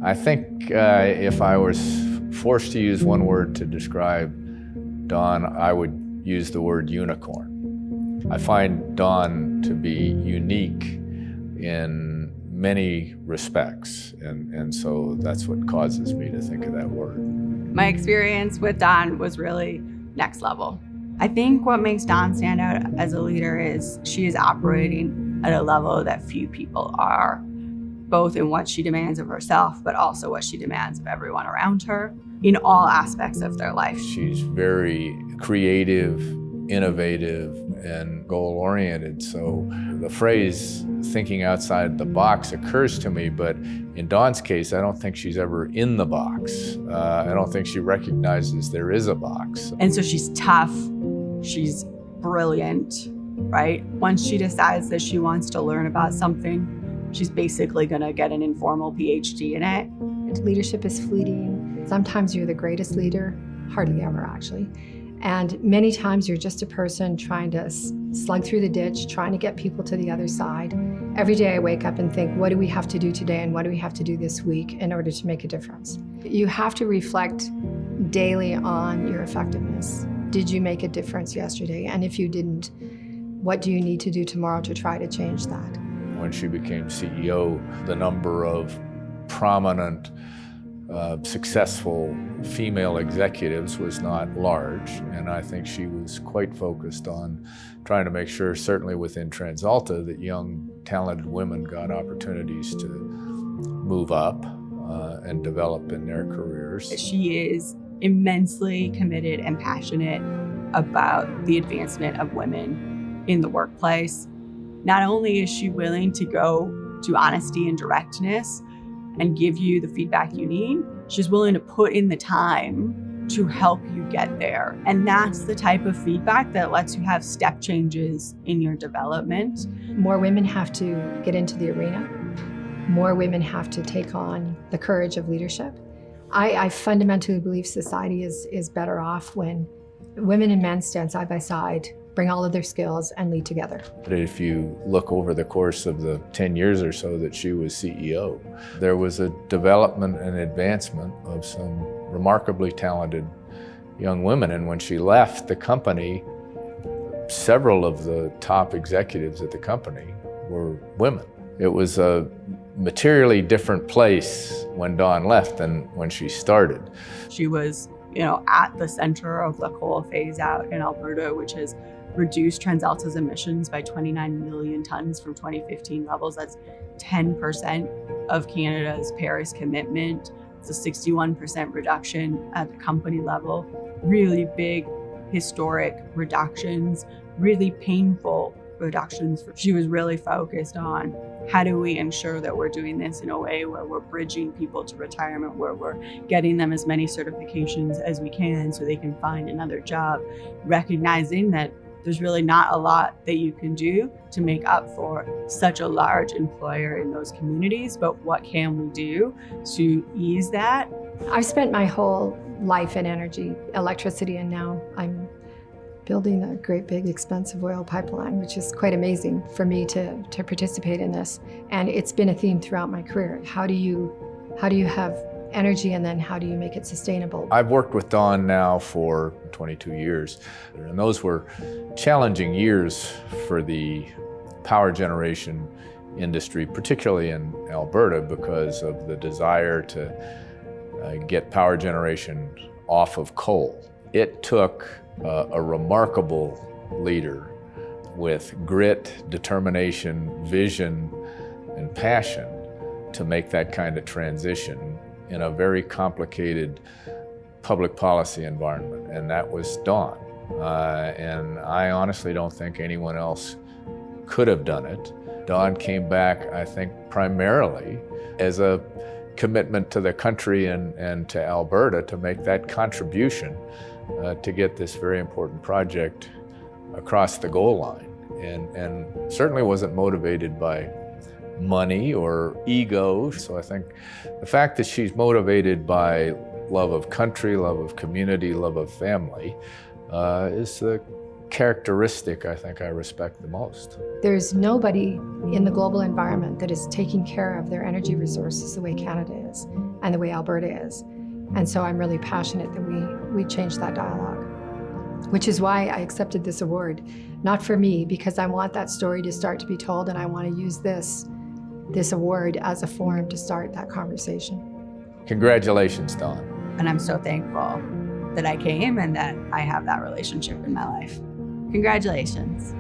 I think if I was forced to use one word to describe Dawn, I would use the word unicorn. I find Dawn to be unique in many respects, and so that's what causes me to think of that word. My experience with Dawn was really next level. I think what makes Dawn stand out as a leader is she is operating at a level that few people are, both in what she demands of herself, but also what she demands of everyone around her in all aspects of their life. She's very creative, innovative, and goal-oriented. So the phrase thinking outside the box occurs to me, but in Dawn's case, I don't think she's ever in the box. I don't think she recognizes there is a box. And so she's tough, she's brilliant, right? Once she decides that she wants to learn about something, she's basically gonna get an informal PhD in it. Leadership is fleeting. Sometimes you're the greatest leader, hardly ever actually. And many times you're just a person trying to slug through the ditch, trying to get people to the other side. Every day I wake up and think, what do we have to do today and what do we have to do this week in order to make a difference? You have to reflect daily on your effectiveness. Did you make a difference yesterday? And if you didn't, what do you need to do tomorrow to try to change that? When she became CEO, the number of prominent, successful female executives was not large, and I think she was quite focused on trying to make sure, certainly within TransAlta, that young, talented women got opportunities to move up and develop in their careers. She is immensely committed and passionate about the advancement of women in the workplace. Not only is she willing to go to honesty and directness and give you the feedback you need, she's willing to put in the time to help you get there. And that's the type of feedback that lets you have step changes in your development. More women have to get into the arena. More women have to take on the courage of leadership. I fundamentally believe society is better off when women and men stand side by side, bring all of their skills, and lead together. If you look over the course of the 10 years or so that she was CEO, there was a development and advancement of some remarkably talented young women. And when she left the company, several of the top executives at the company were women. It was a materially different place when Dawn left than when she started. She was, at the center of the coal phase out in Alberta, which has reduced TransAlta's emissions by 29 million tons from 2015 levels. That's 10% of Canada's Paris commitment. It's a 61% reduction at the company level. Really big, historic reductions, really painful reductions. She was really focused on how do we ensure that we're doing this in a way where we're bridging people to retirement, where we're getting them as many certifications as we can so they can find another job, recognizing that there's really not a lot that you can do to make up for such a large employer in those communities, but what can we do to ease that? I've spent my whole life in energy, electricity, and now I'm building a great big expensive oil pipeline, which is quite amazing for me to participate in this. And it's been a theme throughout my career. How do you have energy, and then how do you make it sustainable? I've worked with Dawn now for 22 years, and those were challenging years for the power generation industry, particularly in Alberta, because of the desire to get power generation off of coal. It took a remarkable leader with grit, determination, vision, and passion to make that kind of transition in a very complicated public policy environment, and that was Dawn. And I honestly don't think anyone else could have done it. Dawn came back, I think, primarily as a commitment to the country and to Alberta to make that contribution to get this very important project across the goal line, and certainly wasn't motivated by money or ego. So I think the fact that she's motivated by love of country, love of community, love of family is the characteristic I think I respect the most. There's nobody in the global environment that is taking care of their energy resources the way Canada is. and the way Alberta is. And so I'm really passionate that we change that dialogue, which is why I accepted this award. Not for me, because I want that story to start to be told, and I want to use this award as a forum to start that conversation. Congratulations, Dawn. And I'm so thankful that I came and that I have that relationship in my life. Congratulations.